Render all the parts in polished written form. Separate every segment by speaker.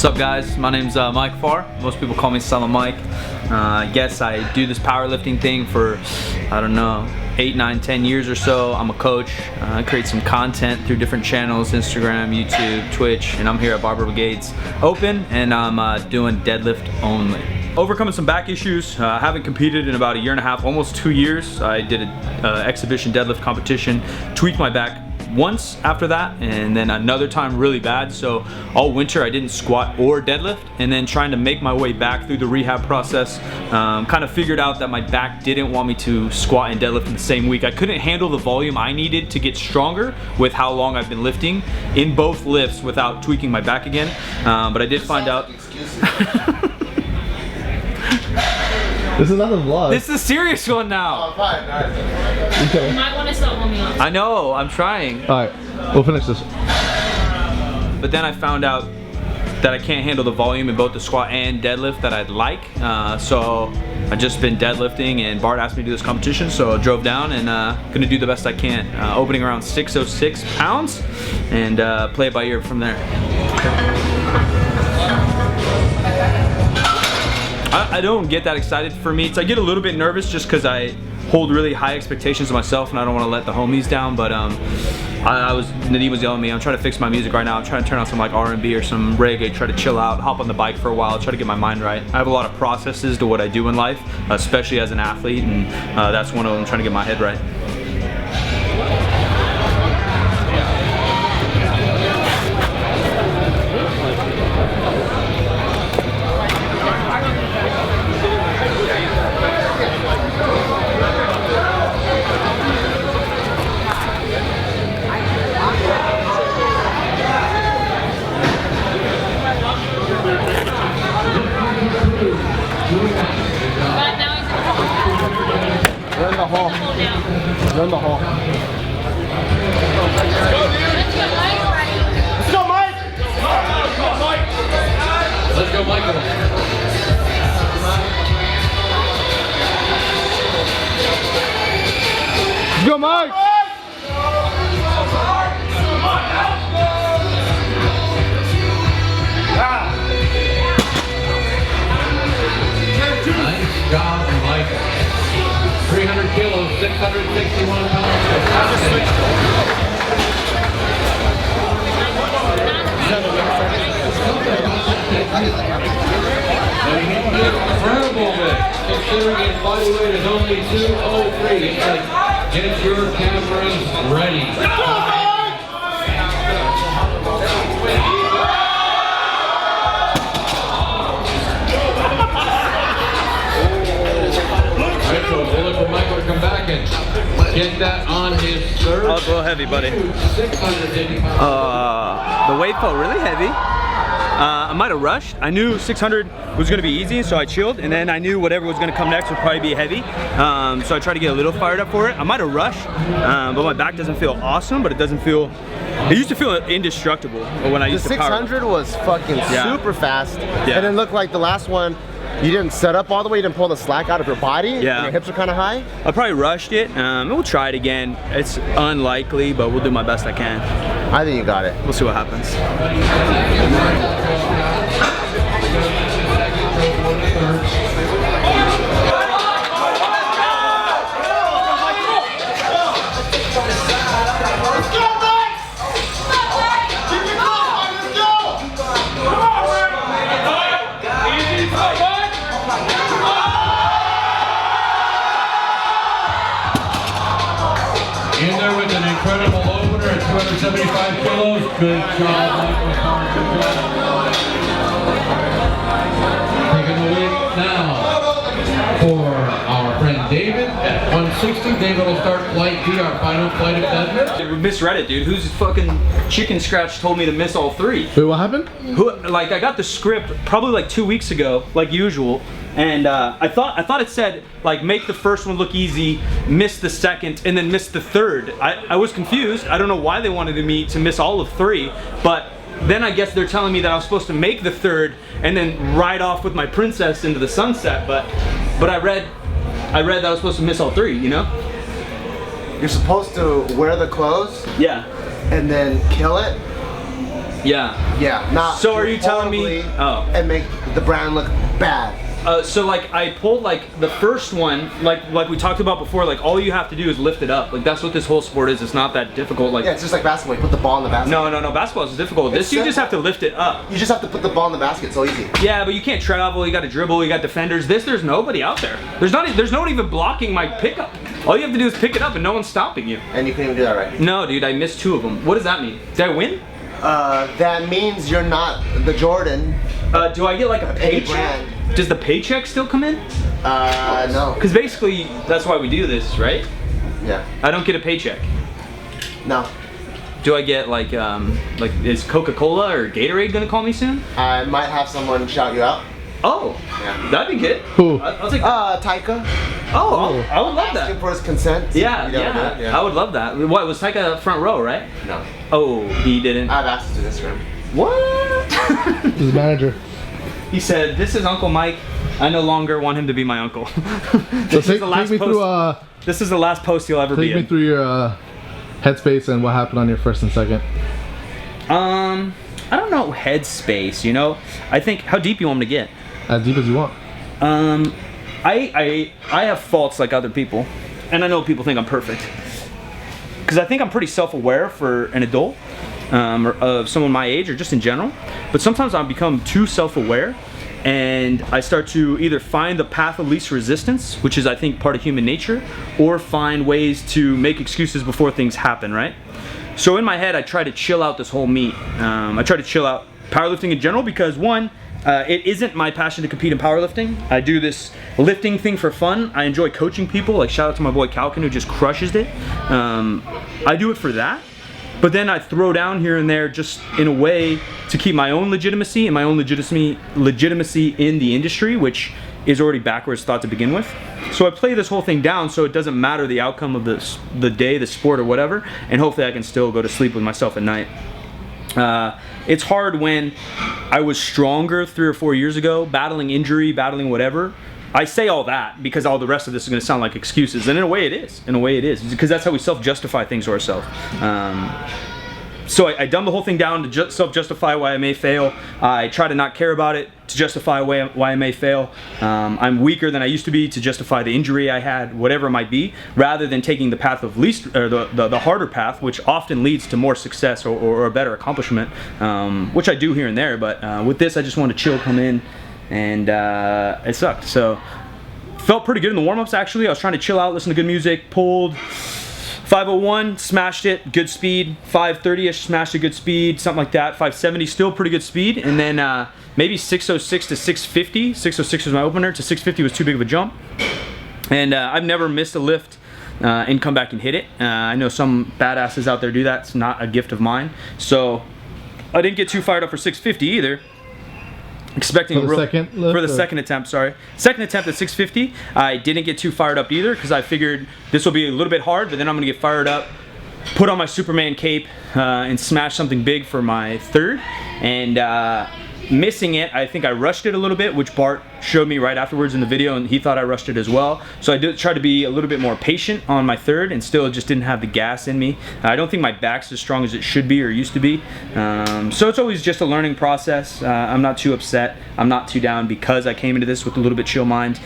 Speaker 1: What's up, guys? My name's Mike Farr. Most people call me Silent Mike. I guess I do this powerlifting thing for, I don't know, 8, 9, 10 years or so. I'm a coach. I create some content through different channels, Instagram, YouTube, Twitch, and I'm here at Barbell Brigade's Open, and I'm doing deadlift only. Overcoming some back issues. I haven't competed in about 1.5 years, almost 2 years. I did an exhibition deadlift competition, tweaked my back once after that, and then another time really bad. So all winter I didn't squat or deadlift, and then trying to make my way back through the rehab process, kind of figured out that my back didn't want me to squat and deadlift in the same week. I couldn't handle the volume I needed to get stronger with how long I've been lifting in both lifts without tweaking my back again. But I did find out.
Speaker 2: This is another vlog.
Speaker 1: This is a serious one now.
Speaker 2: Oh, fine. All right. Okay.
Speaker 3: You might want to start warming up.
Speaker 1: I know, I'm trying.
Speaker 2: Alright, we'll finish this.
Speaker 1: But then I found out that I can't handle the volume in both the squat and deadlift that I'd like. So I've just been deadlifting, and Bart asked me to do this competition, so I drove down and gonna do the best I can. Opening around 606 pounds and play it by ear from there. I don't get that excited for meets. I get a little bit nervous just because I hold really high expectations of myself and I don't want to let the homies down. But Nadeem was yelling at me. I'm trying to fix my music right now. I'm trying to turn on some like R&B or some reggae, try to chill out, hop on the bike for a while, try to get my mind right. I have a lot of processes to what I do in life, especially as an athlete, and that's one of them, trying to get my head right.
Speaker 2: We're in the hall. We're in the hall. Let's go, Mike!
Speaker 4: Let's go, Michael.
Speaker 2: Let's go, Mike!
Speaker 4: Nice job, Michael. 300 kilos, 661 pounds. Incredible lift, considering his body weight is only 203. It's like, get your cameras ready. We'll look for Michael to come back and get that on his third.
Speaker 1: Oh, it's a little heavy, buddy.
Speaker 4: 650 pounds.
Speaker 1: The weight felt really heavy. I might have rushed. I knew 600 was going to be easy, so I chilled, and then I knew whatever was going to come next would probably be heavy. So I tried to get a little fired up for it. I might have rushed, but my back doesn't feel awesome, but it doesn't feel. It used to feel indestructible when I used to power.
Speaker 2: The 600 was fucking super fast,
Speaker 1: Yeah.
Speaker 2: and it looked like the last one. You didn't set up all the way, you didn't pull the slack out of your body, and your hips are kind of high?
Speaker 1: I probably rushed it. We'll try it again. It's unlikely, but we'll do my best I can.
Speaker 2: I think you got it.
Speaker 1: We'll see what happens.
Speaker 4: In there with an incredible opener at 275 kilos. Good job, Michael. Good job. Taking the lead now for our friend David at 160. David will start flight B, our final flight of deadlift.
Speaker 1: We misread it, dude. Whose fucking chicken scratch told me to miss all 3?
Speaker 2: Wait, what happened?
Speaker 1: Like, I got the script probably like 2 weeks ago, like usual. And I thought it said like make the first one look easy, miss the second, and then miss the third. I was confused. I don't know why they wanted me to miss all of 3, but then I guess they're telling me that I was supposed to make the third and then ride off with my princess into the sunset. But I read that I was supposed to miss all 3. You know?
Speaker 2: You're supposed to wear the clothes.
Speaker 1: Yeah.
Speaker 2: And then kill it. Yeah, not
Speaker 1: So are you telling me? Oh.
Speaker 2: And make the brand look bad.
Speaker 1: So like I pulled like the first one, like we talked about before, like all you have to do is lift it up. Like that's what this whole sport is. It's not that difficult. Like
Speaker 2: yeah, it's just like basketball. You put the ball in the basket.
Speaker 1: No, basketball is difficult. This you just have to lift it up.
Speaker 2: You just have to put the ball in the basket. It's so easy.
Speaker 1: Yeah, but you can't travel. You got to dribble. You got defenders. There's nobody out there. There's no one even blocking my pickup. All you have to do is pick it up, and no one's stopping you.
Speaker 2: And you couldn't even do that right.
Speaker 1: No, dude, I missed 2 of them. What does that mean? Did I win?
Speaker 2: That means you're not the Jordan.
Speaker 1: Do I get like a paycheck? Does the paycheck still come in?
Speaker 2: No.
Speaker 1: Because basically, that's why we do this, right?
Speaker 2: Yeah.
Speaker 1: I don't get a paycheck.
Speaker 2: No.
Speaker 1: Do I get like is Coca-Cola or Gatorade gonna call me soon?
Speaker 2: I might have someone shout you out.
Speaker 1: Oh,
Speaker 2: yeah.
Speaker 1: That'd be good.
Speaker 3: Who?
Speaker 1: I'll take that.
Speaker 2: Taika.
Speaker 1: Oh, I would love that.
Speaker 2: Asking for his consent.
Speaker 1: Yeah, I would love that. What, was Taika front row, right?
Speaker 2: No.
Speaker 1: Oh, he didn't.
Speaker 2: I've asked him to Instagram.
Speaker 1: What?
Speaker 3: He's the manager.
Speaker 1: He said, "This is Uncle Mike. I no longer want him to be my uncle."
Speaker 3: So take me through.
Speaker 1: This is the last post you'll ever be in.
Speaker 3: Take me through your headspace and what happened on your first and second.
Speaker 1: I don't know headspace. You know, I think how deep you want me to get.
Speaker 3: As deep as you want.
Speaker 1: I have faults like other people, and I know people think I'm perfect. Because I think I'm pretty self-aware for an adult, or of someone my age, or just in general. But sometimes I become too self-aware, and I start to either find the path of least resistance, which is I think part of human nature, or find ways to make excuses before things happen, right? So in my head, I try to chill out this whole meet. I try to chill out powerlifting in general because one, it isn't my passion to compete in powerlifting. I do this lifting thing for fun. I enjoy coaching people. Like shout out to my boy Calkin who just crushes it. I do it for that. But then I throw down here and there just in a way to keep my own legitimacy and my own legitimacy in the industry, which is already backwards thought to begin with. So I play this whole thing down so it doesn't matter the outcome of the day, the sport or whatever, and hopefully I can still go to sleep with myself at night. It's hard when I was stronger 3 or 4 years ago, battling injury, battling whatever. I say all that because all the rest of this is going to sound like excuses, and in a way it is. In a way it is, because that's how we self-justify things to ourselves. So I dumb the whole thing down to self-justify why I may fail. I try to not care about it to justify why I may fail. I'm weaker than I used to be to justify the injury I had, whatever it might be, rather than taking the path of least, or the harder path, which often leads to more success or a better accomplishment, which I do here and there. But with this, I just want to chill, come in, and it sucked. So felt pretty good in the warm-ups actually. I was trying to chill out, listen to good music, pulled 501, smashed it, good speed. 530-ish, smashed a good speed, something like that. 570, still pretty good speed. And then maybe 606 to 650. 606 was my opener, to 650 was too big of a jump. And I've never missed a lift and come back and hit it. I know some badasses out there do that. It's not a gift of mine. So I didn't get too fired up for 650 either. Expecting
Speaker 3: for the
Speaker 1: second attempt, sorry. Second attempt at 650, I didn't get too fired up either because I figured this will be a little bit hard, but then I'm gonna get fired up, put on my Superman cape, and smash something big for my third. And missing it, I think I rushed it a little bit, which Bart showed me right afterwards in the video, and he thought I rushed it as well. So I did try to be a little bit more patient on my third, and still just didn't have the gas in me. I don't think my back's as strong as it should be or used to be. So it's always just a learning process. I'm not too upset. I'm not too down because I came into this with a little bit chill mind,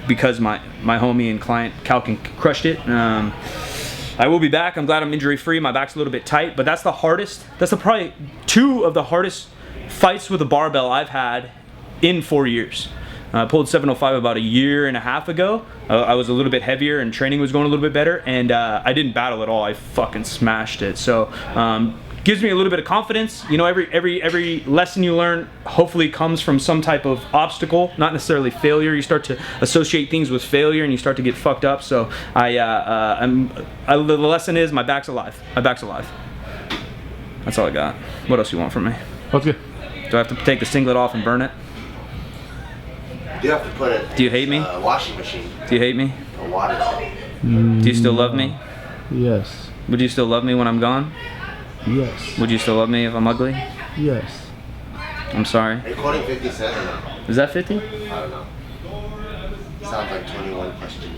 Speaker 1: because my homie and client Calkin crushed it. I will be back. I'm glad I'm injury free. My back's a little bit tight, but that's the hardest. That's probably 2 of the hardest fights with a barbell I've had in 4 years. I pulled 705 about 1.5 years ago. I was a little bit heavier and training was going a little bit better, and I didn't battle at all. I fucking smashed it. So gives me a little bit of confidence. You know, every lesson you learn hopefully comes from some type of obstacle, not necessarily failure. You start to associate things with failure and you start to get fucked up. So the lesson is my back's alive. My back's alive. That's all I got. What else you want from me?
Speaker 3: What's good?
Speaker 1: Do I have to take the singlet off and burn it?
Speaker 2: You have to put it.
Speaker 1: Do you hate me?
Speaker 2: Washing machine.
Speaker 1: Do you hate me?
Speaker 2: A water.
Speaker 1: Do you still love me?
Speaker 3: Yes.
Speaker 1: Would you still love me when I'm gone?
Speaker 3: Yes.
Speaker 1: Would you still love me if I'm ugly?
Speaker 3: Yes.
Speaker 1: I'm sorry.
Speaker 2: Are you quoting 50 Cent or no?
Speaker 1: Is that 50?
Speaker 2: I don't know. Sounds like 21 questions.